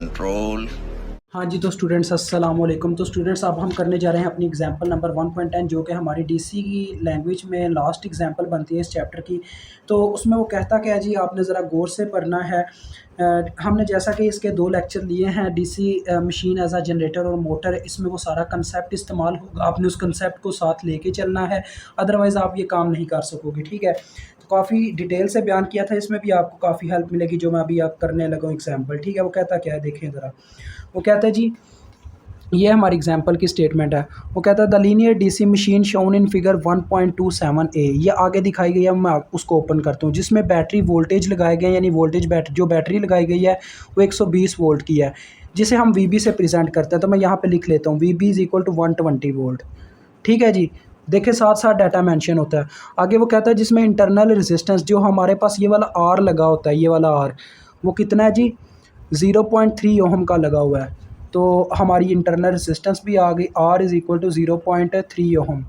Control. हाँ जी, तो students अस्सलाम वालेकुम। तो स्टूडेंट्स अब हम करने जा रहे हैं अपनी एग्जांपल नंबर 1.10 जो कि हमारी डीसी की लैंग्वेज में लास्ट एग्जांपल बनती है इस चैप्टर की। तो उसमें वो कहता क्या है जी, आपने ज़रा गौर से पढ़ना है। हमने जैसा कि इसके 2 लेक्चर लिए हैं DC machine as a generator और मोटर, इसमें वो सारा कंसेप्ट इस्तेमाल होगा। आपने उस कंसेप्ट को साथ लेके चलना है, अदरवाइज़ आप ये काम नहीं कर सकोगे, ठीक है? तो काफ़ी डिटेल से बयान किया था, इसमें भी आपको काफ़ी हेल्प मिलेगी जो मैं अभी आप करने लगा हूँ एग्जाम्पल, ठीक है? वो कहता क्या है देखें ज़रा। वो कहता है जी, ये हमारी एग्जांपल की स्टेटमेंट है। वो कहता है the linear DC machine shown in figure 1.27 ए, ये आगे दिखाई गई है। मैं उसको ओपन करता हूँ जिसमें बैटरी वोल्टेज लगाए गए हैं, यानी वोल्टेज जो बैटरी लगाई गई है वो 120 वोल्ट की है, जिसे हम वी बी से प्रेजेंट करते हैं। तो मैं यहाँ पे लिख लेता हूँ V B is equal to 120 volt, ठीक है जी। देखिए साथ साथ डाटा मेंशन होता है। आगे वो कहता है जिसमें इंटरनल रेजिस्टेंस जो हमारे पास ये वाला आर लगा होता है, ये वाला आर वो कितना है जी, 0.3 ओहम का लगा हुआ है। तो हमारी इंटरनल रेजिस्टेंस भी आ गई, R is equal to 0.3 ohm.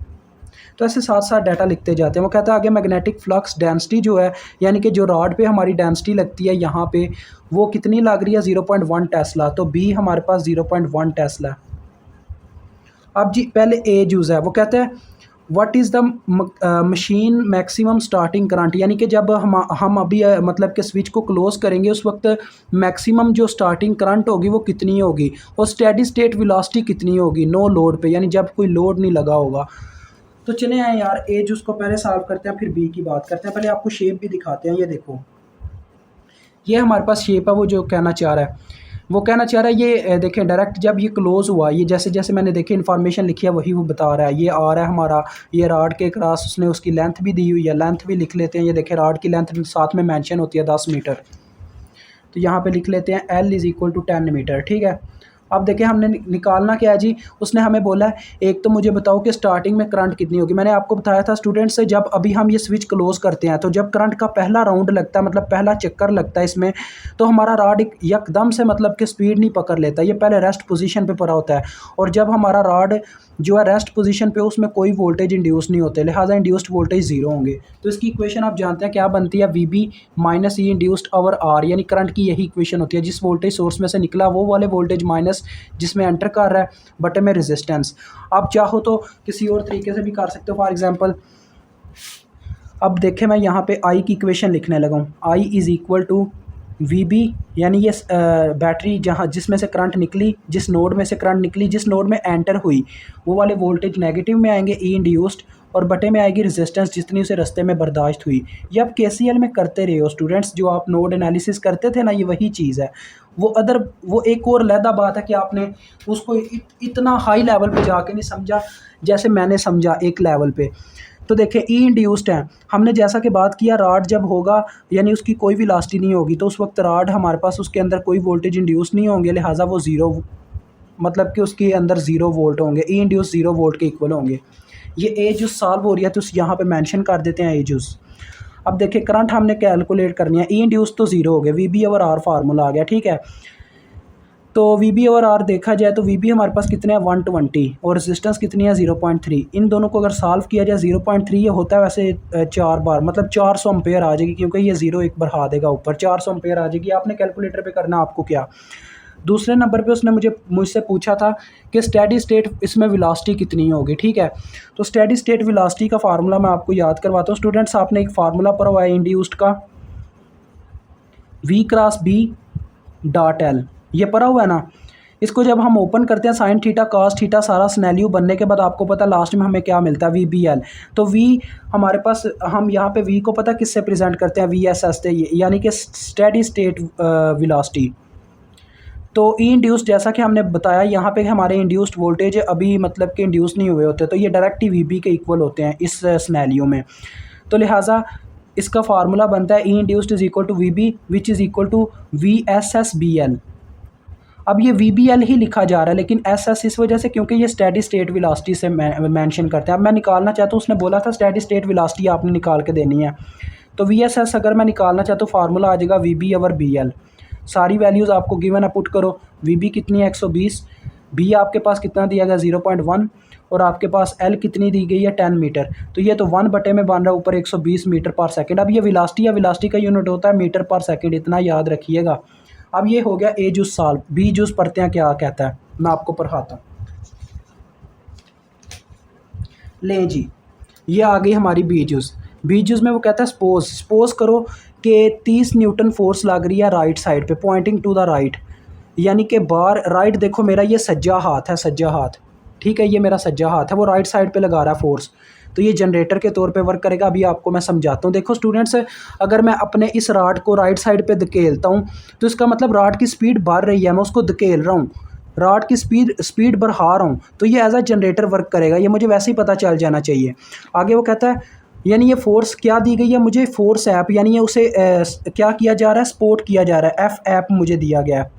तो ऐसे साथ साथ डाटा लिखते जाते हैं। वो कहता है आगे मैग्नेटिक फ्लक्स डेंसिटी जो है, यानी कि जो रॉड पे हमारी डेंसिटी लगती है यहाँ पे, वो कितनी लग रही है, 0.1 टेस्ला। तो बी हमारे पास 0.1 टेस्ला। अब जी पहले ए यूज़ है। वो कहते हैं what is the machine maximum starting current, यानी कि जब हम अभी मतलब कि स्विच को क्लोज करेंगे उस वक्त मैक्सिमम जो स्टार्टिंग करंट होगी वो कितनी होगी, और स्टेडी स्टेट वेलोसिटी कितनी होगी नो लोड पे, यानी जब कोई लोड नहीं लगा होगा। तो चले आए यार ए जो उसको पहले सॉल्व करते हैं, फिर बी की बात करते हैं। पहले आपको शेप भी दिखाते हैं। ये देखो, ये हमारे पास शेप है। वो जो कहना चाह रहा है, वो कहना चाह रहा है ये देखें डायरेक्ट जब ये क्लोज हुआ, ये जैसे जैसे मैंने देखी इन्फॉर्मेशन लिखी है वही वो बता रहा है। ये आ रहा है हमारा, ये रॉड के क्रॉस उसने उसकी लेंथ भी दी हुई है, लेंथ भी लिख लेते हैं। ये देखें रॉड की लेंथ साथ में मेंशन होती है 10 मीटर। तो यहाँ पे लिख लेते हैं L is equal to 10 metre, ठीक है। अब देखिए हमने निकालना क्या है जी, उसने हमें बोला है एक तो मुझे बताओ कि स्टार्टिंग में करंट कितनी होगी। मैंने आपको बताया था स्टूडेंट्स से, जब अभी हम ये स्विच क्लोज करते हैं तो जब करंट का पहला राउंड लगता है, मतलब पहला चक्कर लगता है इसमें, तो हमारा रॉड एकदम से मतलब कि स्पीड नहीं पकड़ लेता, ये पहले रेस्ट पोजीशन पे पड़ा होता है। और जब हमारा रॉड जो है रेस्ट पोजीशन पे, उसमें कोई वोल्टेज इंड्यूस नहीं होते, लिहाजा इंड्यूस्ड वोल्टेज जीरो होंगे। तो इसकी इक्वेशन आप जानते हैं क्या बनती है, V B minus E induced over R, यानी करंट की यही इक्वेशन होती है। जिस वोल्टेज सोर्स में से निकला वो वाले वोल्टेज माइनस जिसमें एंटर कर रहा है बटे में रेजिस्टेंस। आप चाहो तो किसी और तरीके से भी कर सकते हो। फॉर एग्जांपल अब देखें मैं यहाँ पे आई की इक्वेशन लिखने लगा हूँ। I is equal to V B, यानी ये बैटरी जहाँ जिसमें से करंट निकली, जिस नोड में से करंट निकली, जिस नोड में एंटर हुई, वो वाले वोल्टेज नेगेटिव में आएंगे ई इंड्यूस्ड, और बटे में आएगी रेजिस्टेंस जितनी उसे रास्ते में बर्दाश्त हुई। ये आप केसीएल में करते रहे हो स्टूडेंट्स, जो आप नोड एनालिसिस करते थे ना, ये वही चीज़ है। वो एक और अलहदा बात है कि आपने उसको इतना हाई लेवल पे जाके नहीं समझा जैसे मैंने समझा एक लेवल पे। तो देखिए ई इंड्यूस्ड है, हमने जैसा कि बात किया रॉड जब होगा यानी उसकी कोई वेलोसिटी नहीं होगी, तो उस वक्त रॉड हमारे पास उसके अंदर कोई वोल्टेज इंड्यूस नहीं होंगे, लिहाजा वो ज़ीरो, मतलब कि उसके अंदर 0 वोल्ट होंगे, ई इंड्यूस 0 वोल्ट के इक्वल होंगे। ये ए जूस सॉल्व हो रही है तो यहाँ पे मेंशन कर देते हैं ए जूस। अब देखिए करंट हमने कैलकुलेट करनी है, ई इंड्यूस तो 0 हो गया, V B over R formula आ गया, ठीक है। तो वी बी और आर देखा जाए तो वी बी हमारे पास कितने हैं 120, और रेजिस्टेंस कितनी है 0.3। इन दोनों को अगर सॉल्व किया जाए 0.3 ये होता है वैसे 4 बार, मतलब 400 एम्पेयर आ जाएगी, क्योंकि ये 0 एक बढ़ा देगा ऊपर, 400 एम्पेयर आ जाएगी। आपने कैलकुलेटर पे करना आपको क्या। दूसरे नंबर पे उसने मुझसे पूछा था कि स्टेडी स्टेट इसमें वेलोसिटी कितनी होगी, ठीक है। तो स्टेडी स्टेट वेलोसिटी का फार्मूला मैं आपको याद करवाता हूँ स्टूडेंट्स। आपने एक फार्मूला पढ़ा हुआ है इंड्यूस्ड का, V cross B dot L, ये पढ़ा हुआ है ना। इसको जब हम ओपन करते हैं साइन थीटा कॉस थीटा सारा स्नेलियो बनने के बाद आपको पता लास्ट में हमें क्या मिलता है, वी बी एल। तो वी हमारे पास, हम यहाँ पे वी को पता किससे प्रेजेंट करते हैं, वी एस एस से, यानी कि स्टेडी स्टेट वेलोसिटी। तो ई इंड्यूस्ड जैसा कि हमने बताया यहाँ पे हमारे इंड्यूस्ड वोल्टेज अभी मतलब कि इंड्यूस नहीं हुए होते, तो ये डायरेक्ट ही वी बी के इक्वल होते हैं इस स्नेलियो में। तो लिहाजा इसका फार्मूला बनता है E induced is equal to V B which is equal to V S S B L. अब ये वी बी एल ही लिखा जा रहा है लेकिन एस एस इस वजह से क्योंकि ये स्टेडी स्टेट वेलोसिटी से मेंशन करते हैं। अब मैं निकालना चाहता हूँ, उसने बोला था स्टेडी स्टेट वेलोसिटी आपने निकाल के देनी है। तो वी एस एस अगर मैं निकालना चाहता हूँ फार्मूला आ जाएगा V B over B L. सारी वैल्यूज़ आपको गिवन है, पुट करो। वी बी कितनी है 120, बी आपके पास कितना दिया गया 0.1, और आपके पास एल कितनी दी गई है 10 मीटर। तो ये तो 1 बटे में बन रहा है ऊपर 120 मीटर पर सेकंड। अब ये वेलोसिटी या वेलोसिटी का यूनिट होता है मीटर पर सेकंड, इतना याद रखिएगा। अब ये हो गया ए जूस साल, बी जूस पढ़ते हैं क्या कहता है, मैं आपको पढ़ाता हूँ। लें जी, ये आ गई हमारी बी जूस। बी जूस में वो कहता है सपोज करो कि 30 न्यूटन फोर्स लग रही है राइट साइड पे, पॉइंटिंग टू द राइट, यानी कि बार राइट देखो मेरा ये सज्जा हाथ है, सज्जा हाथ, ठीक है, ये मेरा सज्जा हाथ है, वो राइट साइड पे लगा रहा है फोर्स, तो ये जनरेटर के तौर पे वर्क करेगा। अभी आपको मैं समझाता हूँ। देखो स्टूडेंट्स, अगर मैं अपने इस राड को राइट साइड पे धकेलता हूँ तो इसका मतलब राड की स्पीड बढ़ रही है, मैं उसको धकेल रहा हूँ, राड की स्पीड बढ़ा रहा हूँ, तो ये एज अ जनरेटर वर्क करेगा। ये मुझे वैसे ही पता चल जाना चाहिए। आगे वो कहता है यानी ये फोर्स क्या दी गई है मुझे, फोर्स ऐप, यानी ये उसे क्या किया जा रहा है, सपोर्ट किया जा रहा है, एफ ऐप मुझे दिया गया है।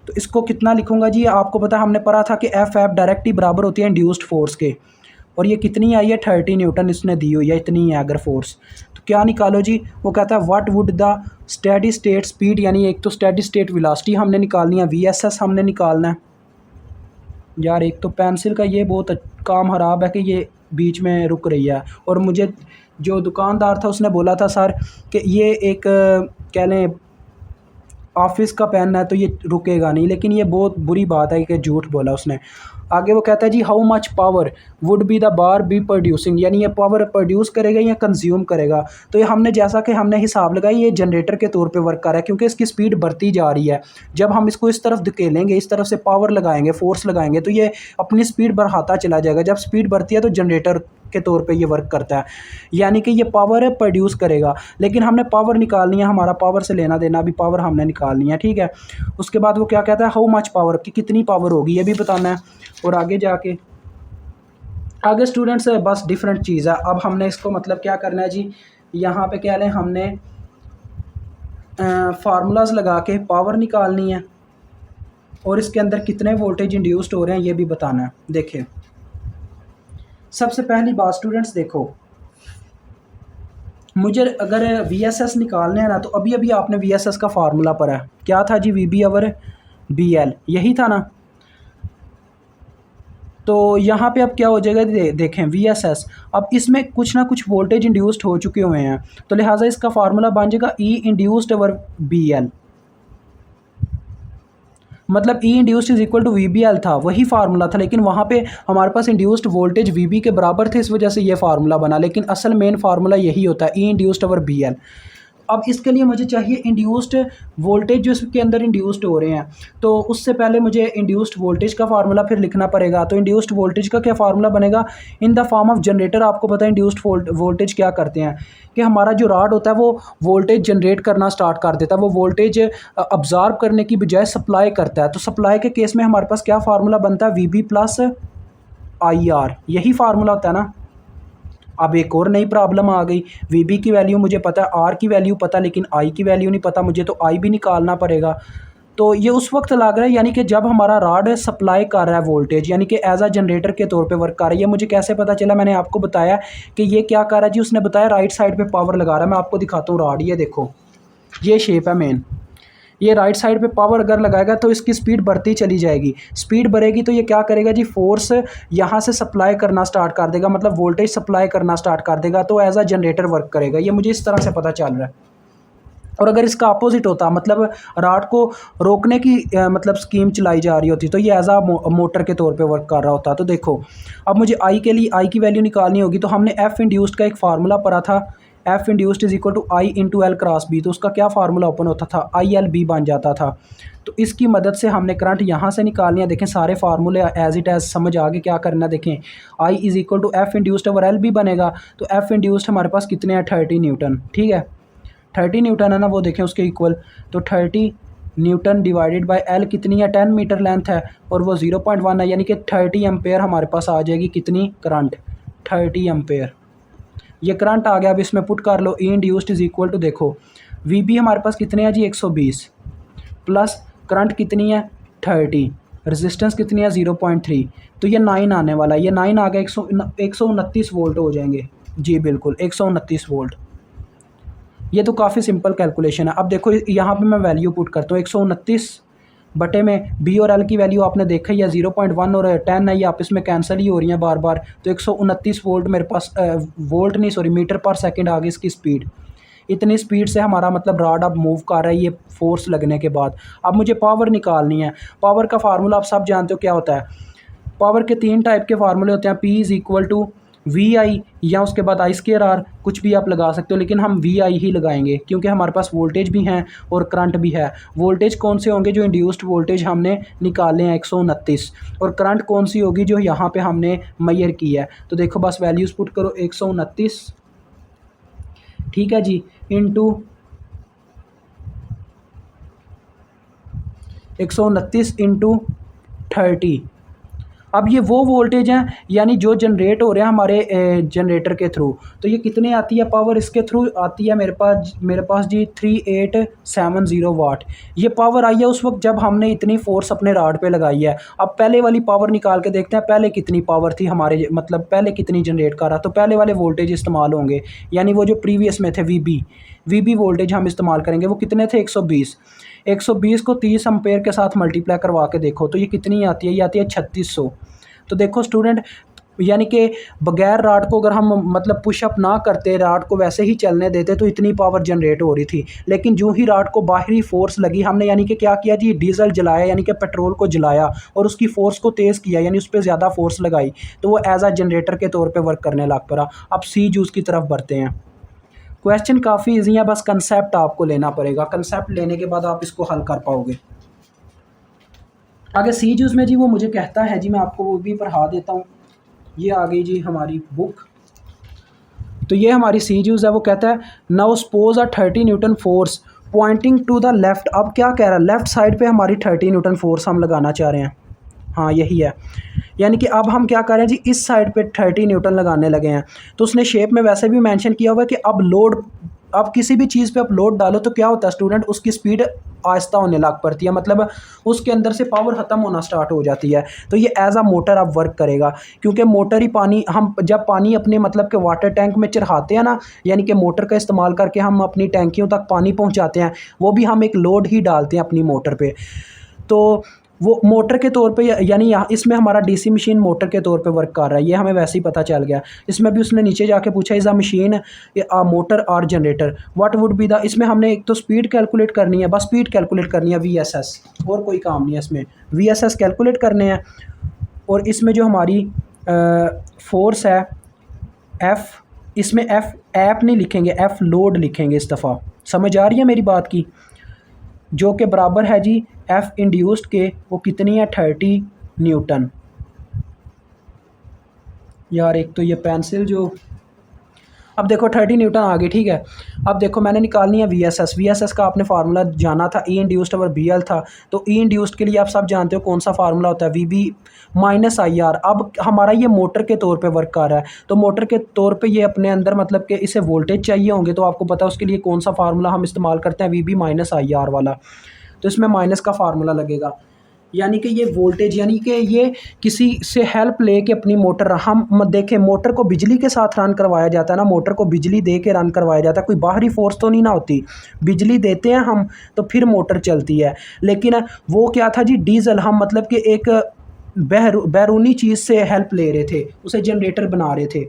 तो इसको कितना लिखूंगा जी, आपको पता हमने पढ़ा था कि एफ ऐप डायरेक्ट ही बराबर होती है इंड्यूस्ड फोर्स के, और ये कितनी आई है 30 न्यूटन इसने दी हुई है, इतनी है अगर फोर्स। तो क्या निकालो जी, वो कहता है what would the steady state speed, यानी एक तो स्टेडी स्टेट वेलोसिटी हमने निकालनी है, वीएसएस हमने निकालना है। यार एक तो पेंसिल का ये बहुत काम ख़राब है कि ये बीच में रुक रही है, और मुझे जो दुकानदार था उसने बोला था सर कि ये एक कह लें ऑफिस का पेन है तो ये रुकेगा नहीं, लेकिन ये बहुत बुरी बात है कि झूठ बोला उसने। आगे वो कहता है जी how much power would be the bar B producing, यानी ये पावर प्रोड्यूस करेगा या कंज्यूम करेगा। तो ये हमने जैसा कि हमने हिसाब लगाया, ये जनरेटर के तौर पे वर्क कर रहा है क्योंकि इसकी स्पीड बढ़ती जा रही है। जब हम इसको इस तरफ धकेलेंगे, इस तरफ से पावर लगाएंगे, फोर्स लगाएंगे, तो ये अपनी स्पीड बढ़ाता चला जाएगा। जब स्पीड बढ़ती है तो जनरेटर के तौर पे ये वर्क करता है, यानी कि ये पावर प्रोड्यूस करेगा। लेकिन हमने पावर निकालनी है, हमारा पावर से लेना देना, अभी पावर हमने निकालनी है, ठीक है। उसके बाद वो क्या कहता है हाउ मच पावर, कि कितनी पावर होगी ये भी बताना है। और आगे जाके आगे स्टूडेंट्स बस डिफरेंट चीज़ है। अब हमने इसको मतलब क्या करना है जी, यहाँ पे क्या लें, हमने फार्मूलाज लगा के पावर निकालनी है, और इसके अंदर कितने वोल्टेज इंड्यूस्ड हो रहे हैं ये भी बताना है। देखिए सबसे पहली बात स्टूडेंट्स, देखो मुझे अगर वीएसएस निकालने हैं ना, तो अभी अभी आपने वीएसएस का फार्मूला पढ़ा है, क्या था जी, वीबी ओवर बीएल, यही था ना। तो यहाँ पे अब क्या हो जाएगा, देखें वीएसएस, अब इसमें कुछ ना कुछ वोल्टेज इंड्यूस्ड हो चुके हुए हैं, तो लिहाजा इसका फार्मूला बन जाएगा ई इंड्यूस्ड ओवर बीएल, मतलब E induced is equal to V B L था, वही फार्मूला था, लेकिन वहाँ पे हमारे पास इंड्यूस्ड वोल्टेज वी बी के बराबर थे, इस वजह से ये फार्मूला बना, लेकिन असल मेन फार्मूला यही होता है E induced over B L. अब इसके लिए मुझे चाहिए इंड्यूस्ड वोल्टेज जो इसके अंदर इंड्यूस्ड हो रहे हैं, तो उससे पहले मुझे इंड्यूस्ड वोल्टेज का फार्मूला फिर लिखना पड़ेगा। तो इंड्यूस्ड वोल्टेज का क्या फार्मूला बनेगा, in the form of generator. आपको पता है इंड्यूस्ड वोल्टेज क्या करते हैं कि हमारा जो राड होता है वो वोल्टेज जनरेट करना स्टार्ट कर देता है, वो वोल्टेज अब्जॉर्ब करने की बजाय सप्लाई करता है। तो सप्लाई के केस में हमारे पास क्या फार्मूला बनता है, V B plus I R, यही फार्मूला होता है ना। अब एक और नई प्रॉब्लम आ गई, वी बी की वैल्यू मुझे पता है, आर की वैल्यू पता, लेकिन आई की वैल्यू नहीं पता मुझे, तो आई भी निकालना पड़ेगा। तो ये उस वक्त लग रहा है यानी कि जब हमारा राड सप्लाई कर रहा है वोल्टेज, यानी कि एज अ जनरेटर के तौर पे वर्क कर रहा है। ये मुझे कैसे पता चला, मैंने आपको बताया कि ये क्या कर रहा है जी, उसने बताया राइट साइड पे पावर लगा रहा है। मैं आपको दिखाता हूँ राड, ये देखो ये शेप है मेन, ये राइट साइड पे पावर अगर लगाएगा तो इसकी स्पीड बढ़ती चली जाएगी, स्पीड बढ़ेगी तो ये क्या करेगा जी, फोर्स यहाँ से सप्लाई करना स्टार्ट कर देगा, मतलब वोल्टेज सप्लाई करना स्टार्ट कर देगा, तो एज अ जनरेटर वर्क करेगा। ये मुझे इस तरह से पता चल रहा है। और अगर इसका अपोजिट होता, मतलब राड को रोकने की मतलब स्कीम चलाई जा रही होती, तो ये एज अ मोटर के तौर पे वर्क कर रहा होता। तो देखो अब मुझे आई के लिए आई की वैल्यू निकालनी होगी, तो हमने एफ इंड्यूस्ड का एक फार्मूला पढ़ा था, F induced is equal to I into L cross B, तो उसका क्या फार्मूला ओपन होता था, आई एल बी बन जाता था। तो इसकी मदद से हमने करंट यहाँ से निकालनी है। देखें सारे फार्मूले एज इट एज समझ आगे क्या करना है। देखें I is equal to F induced over L B बनेगा, तो एफ इंड्यूस्ड हमारे पास कितने हैं, 30 न्यूटन, ठीक है 30 न्यूटन है ना, वो देखें उसके इक्वल, तो 30 न्यूटन डिवाइडेड बाय एल कितनी है, 10 मीटर लेंथ है, और वो 0.1 है, यानी कि 30 एम्पेयर हमारे पास आ जाएगी कितनी करंट, 30 एम्पेयर। ये करंट आ गया। अब इसमें पुट कर लो, ई इंड्यूस्ड इज इक्वल टू, देखो वी बी हमारे पास कितने हैं जी 120, प्लस करंट कितनी है 30, रेजिस्टेंस कितनी है 0.3, तो ये 9 आने वाला है, ये 9 आ गया, 129 वोल्ट हो जाएंगे जी, बिल्कुल 129 वोल्ट। ये तो काफ़ी सिंपल कैलकुलेशन है। अब देखो यहाँ पे मैं वैल्यू पुट करता हूँ, 129 बटे में बी और एल की वैल्यू आपने देखा ही है 0.1 और 10 है, ये आपस में कैंसिल ही हो रही हैं बार बार, तो 129 वोल्ट मेरे पास वोल्ट नहीं सॉरी मीटर पर सेकंड आ गई इसकी स्पीड। इतनी स्पीड से हमारा मतलब रॉड अब मूव कर रहा है ये फोर्स लगने के बाद। अब मुझे पावर निकालनी है। पावर का फार्मूला आप सब जानते हो क्या होता है। पावर के 3 टाइप के फार्मूले होते हैं, P is equal to V I या उसके बाद आई स्क्र आर, कुछ भी आप लगा सकते हो, लेकिन हम वी आई ही लगाएंगे क्योंकि हमारे पास वोल्टेज भी हैं और करंट भी है। वोल्टेज कौन से होंगे, जो इंड्यूस्ड वोल्टेज हमने निकाले हैं 129, और करंट कौन सी होगी जो यहाँ पे हमने मैयर की है। तो देखो बस वैल्यूज़ पुट करो 129, ठीक है जी, इंटू 129 इंटू 30। अब ये वो वोल्टेज हैं यानी जो जनरेट हो रहे हैं हमारे जनरेटर के थ्रू। तो ये कितने आती है पावर, इसके थ्रू आती है मेरे पास जी 3870 वाट। ये पावर आई है उस वक्त जब हमने इतनी फोर्स अपने रॉड पे लगाई है। अब पहले वाली पावर निकाल के देखते हैं, पहले कितनी पावर थी हमारे, मतलब पहले कितनी जनरेट कर रहा। तो पहले वाले वोल्टेज इस्तेमाल होंगे, यानी वो जो प्रीवियस में थे वी बी वोल्टेज हम इस्तेमाल करेंगे। वो कितने थे, 120 को 30 एम्पेयर के साथ मल्टीप्लाई करवा के देखो तो ये कितनी आती है, ये आती है 3600। तो देखो स्टूडेंट, यानी कि बगैर रॉड को अगर हम मतलब पुशअप ना करते, रॉड को वैसे ही चलने देते तो इतनी पावर जनरेट हो रही थी। लेकिन जो ही रॉड को बाहरी फोर्स लगी हमने, यानी कि क्या किया जी, डीजल जलाया यानी कि पेट्रोल को जलाया और उसकी फोर्स को तेज़ किया, यानी उस पर ज़्यादा फोर्स लगाई, तो वो एज आ जनरेटर के तौर पर वर्क करने लग पड़ा। अब सी जूस की तरफ बढ़ते हैं। क्वेश्चन काफ़ी ईजी है, बस कंसेप्ट आपको लेना पड़ेगा। कंसेप्ट लेने के बाद आप इसको हल कर पाओगे। आगे सी जूस में जी वो मुझे कहता है जी, मैं आपको वो भी पढ़ा देता हूँ। ये आ गई जी हमारी बुक। तो ये हमारी सी जूस है, वो कहता है now suppose a 30 newton force pointing to the left. अब क्या कह रहा है, लेफ़्ट साइड पे हमारी 30 न्यूटन फोर्स हम लगाना चाह रहे हैं। हाँ यही है, यानी कि अब हम क्या कर रहे हैं जी, इस साइड पे 30 न्यूटन लगाने लगे हैं। तो उसने शेप में वैसे भी मेंशन किया हुआ है कि अब लोड, अब किसी भी चीज़ पे आप लोड डालो तो क्या होता है स्टूडेंट, उसकी स्पीड आहिस्ता होने लग पड़ती है, मतलब उसके अंदर से पावर ख़त्म होना स्टार्ट हो जाती है। तो ये एज अ मोटर अब वर्क करेगा, क्योंकि मोटर ही पानी, हम जब पानी अपने मतलब के वाटर टैंक में चढ़ाते हैं ना, यानी कि मोटर का इस्तेमाल करके हम अपनी टैंकियों तक पानी पहुंचाते हैं, वो भी हम एक लोड ही डालते हैं अपनी मोटर पे। तो वो मोटर के तौर पे, यानी यहाँ इसमें हमारा डीसी मशीन मोटर के तौर पे वर्क कर रहा है, ये हमें वैसे ही पता चल गया। इसमें भी उसने नीचे जाके पूछा is a machine a motor और generator what would be the, इसमें हमने एक तो स्पीड कैलकुलेट करनी है, बस स्पीड कैलकुलेट करनी है वीएसएस, और कोई काम नहीं है इसमें, वीएसएस कैलकुलेट करने हैं। और इसमें जो हमारी फोर्स है एफ, इसमें एफ ऐप नहीं लिखेंगे, एफ लोड लिखेंगे इस दफ़ा। समझ आ रही है मेरी बात की, जो कि बराबर है जी एफ इंड्यूस्ड के, वो कितनी है 30 न्यूटन। यार एक तो ये पेंसिल जो, अब देखो 30 न्यूटन आ गई, ठीक है। अब देखो मैंने निकालनी है वीएसएस का आपने फार्मूला जाना था, ई इंड्यूस्ड और बी एल था। तो ई इंड्यूस्ड के लिए आप सब जानते हो कौन सा फार्मूला होता है, V B minus I R. अब हमारा ये मोटर के तौर पे वर्क कर रहा है, तो मोटर के तौर पे ये अपने अंदर मतलब कि इसे वोल्टेज चाहिए होंगे, तो आपको पता है उसके लिए कौन सा फार्मूला हम इस्तेमाल करते हैं, V B minus I R वाला। तो इसमें माइनस का फार्मूला लगेगा, यानी कि ये वोल्टेज, यानी कि ये किसी से हेल्प ले के अपनी मोटर, हम देखें मोटर को बिजली के साथ रन करवाया जाता है ना, मोटर को बिजली दे के रन करवाया जाता है, कोई बाहरी फोर्स तो नहीं ना होती, बिजली देते हैं हम तो फिर मोटर चलती है। लेकिन वो क्या था जी, डीजल, हम मतलब कि एक बैरूनी चीज़ से हेल्प ले रहे थे, उसे जनरेटर बना रहे थे,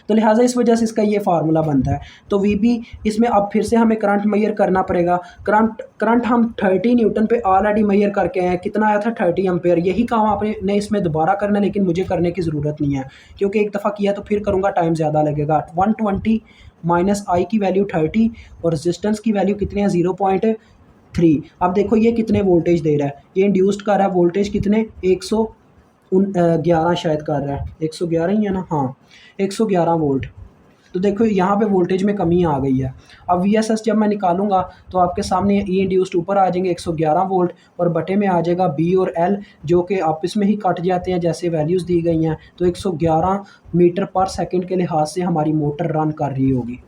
तो लिहाजा इस वजह से इसका ये फार्मूला बनता है। तो वी बी, इसमें अब फिर से हमें करंट मैयर करना पड़ेगा। करंट हम 30 न्यूटन पे ऑलरेडी मैयर करके आए हैं, कितना आया था 30 एम्पेयर। यही काम आपने इसमें दोबारा करना है, लेकिन मुझे करने की ज़रूरत नहीं है क्योंकि एक दफ़ा किया तो फिर करूँगा, टाइम ज़्यादा लगेगा। 120 माइनस आई की वैल्यू 30 और रेजिस्टेंस की वैल्यू कितनी है 0.3। अब देखो ये कितने वोल्टेज दे रहा है, ये इंड्यूस्ड कर रहा है वोल्टेज कितने 111 शायद कर रहा है, 111 ही है ना, हाँ 111 वोल्ट। तो देखो यहाँ पे वोल्टेज में कमी आ गई है। अब वीएसएस जब मैं निकालूंगा तो आपके सामने ई इंड्यूस्ड ऊपर आ जाएंगे 111 वोल्ट और बटे में आ जाएगा बी और एल, जो कि आपस में ही कट जाते हैं जैसे वैल्यूज़ दी गई हैं। तो 111 मीटर पर सेकंड के लिहाज से हमारी मोटर रन कर रही होगी।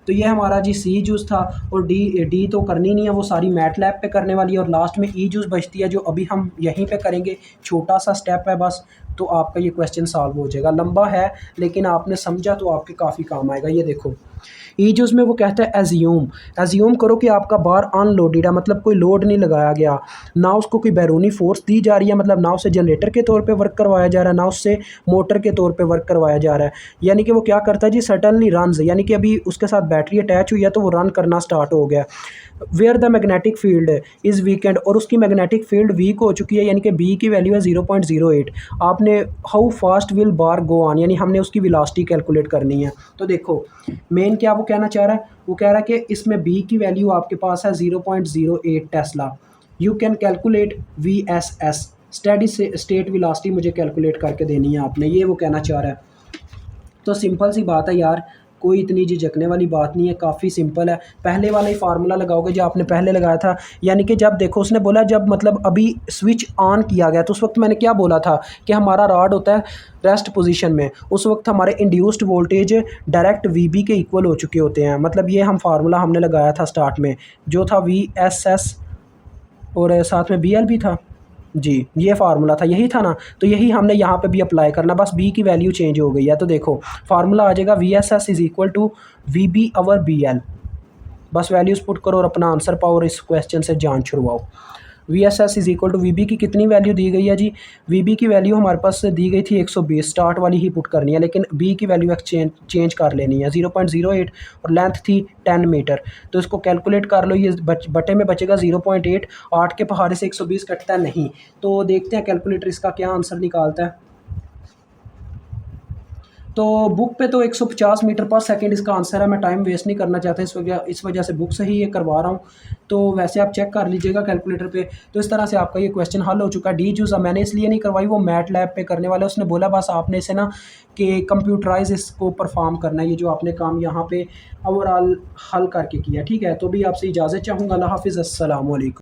तो ये हमारा जी सी जूस था, और डी तो करनी नहीं है, वो सारी मैट लैब पे करने वाली है। और लास्ट में ई जूस बचती है जो अभी हम यहीं पे करेंगे, छोटा सा स्टेप है बस, तो आपका ये क्वेश्चन सॉल्व हो जाएगा। लंबा है लेकिन आपने समझा तो आपके काफ़ी काम आएगा। ये देखो ईज में वो कहता है एज्यूम करो कि आपका बार अनलोडेड है, मतलब कोई लोड नहीं लगाया गया, ना उसको कोई बैरूनी फोर्स दी जा रही है, मतलब ना उससे जनरेटर के तौर पे वर्क करवाया जा रहा है, ना उससे मोटर के तौर पे वर्क करवाया जा रहा है। यानी कि वो क्या करता है जी, सडनली रन्स, यानी कि अभी उसके साथ बैटरी अटैच हुई है तो वो रन करना स्टार्ट हो गया। Where the magnetic field is weakened, और उसकी मैग्नेटिक फील्ड वीक हो चुकी है, यानी कि बी की वैल्यू है 0.08। आपने how fast will bar go on, यानी हमने उसकी वेलोसिटी कैलकुलेट करनी है। तो देखो मेन क्या वो कहना चाह रहा है, वो कह रहा है कि इसमें बी की वैल्यू आपके पास है 0.08 Tesla. You can calculate we S S, steady state velocity मुझे कैलकुलेट करके देनी है आपने, ये वो कहना चाह रहा है। तो सिंपल सी बात है यार, कोई इतनी झिझकने वाली बात नहीं है, काफ़ी सिंपल है। पहले वाला ही फार्मूला लगाओगे जो आपने पहले लगाया था, यानी कि जब देखो उसने बोला जब मतलब अभी स्विच ऑन किया गया तो उस वक्त मैंने क्या बोला था कि हमारा रॉड होता है रेस्ट पोजीशन में, उस वक्त हमारे इंड्यूस्ड वोल्टेज डायरेक्ट वीबी के इक्वल हो चुके होते हैं। मतलब ये हम फार्मूला हमने लगाया था स्टार्ट में, जो था वी एस एस और साथ में बी एल भी था जी, ये फार्मूला था, यही था ना। तो यही हमने यहाँ पे भी अप्लाई करना, बस बी की वैल्यू चेंज हो गई है। तो देखो फार्मूला आ जाएगा V S S is equal to V B over B L. बस वैल्यूज़ पुट करो और अपना आंसर पाओ और इस क्वेश्चन से जान छुड़वाओ। V S S is equal to V B की कितनी वैल्यू दी गई है जी, वी बी की वैल्यू हमारे पास दी गई थी 120, स्टार्ट वाली ही पुट करनी है, लेकिन बी की वैल्यू चेंज कर लेनी है 0.08 और लेंथ थी 10 मीटर। तो इसको कैलकुलेट कर लो, ये बटे में बचेगा 0.8, 8 के पहाड़े से 120 कटता नहीं। तो देखते हैं कैलकुलेटर इसका क्या आंसर निकालता है। तो बुक पे तो 150 मीटर पर सेकंड इसका आंसर है। मैं टाइम वेस्ट नहीं करना चाहता, इस वजह से बुक से ही ये करवा रहा हूँ। तो वैसे आप चेक कर लीजिएगा कैलकुलेटर पे। तो इस तरह से आपका ये क्वेश्चन हल हो चुका है। डी जूस मैंने इसलिए नहीं करवाई, वो मैट लैब पे करने वाला है, उसने बोला बस आपने इसे ना कि कंप्यूटराइज इसको परफॉर्म करना है, ये जो आपने काम यहाँ पे ओवरऑल हल करके किया। ठीक है, तो भी आपसे इजाज़त चाहूँगा। अल्लाह हाफिज़, अस्सलाम वालेकुम।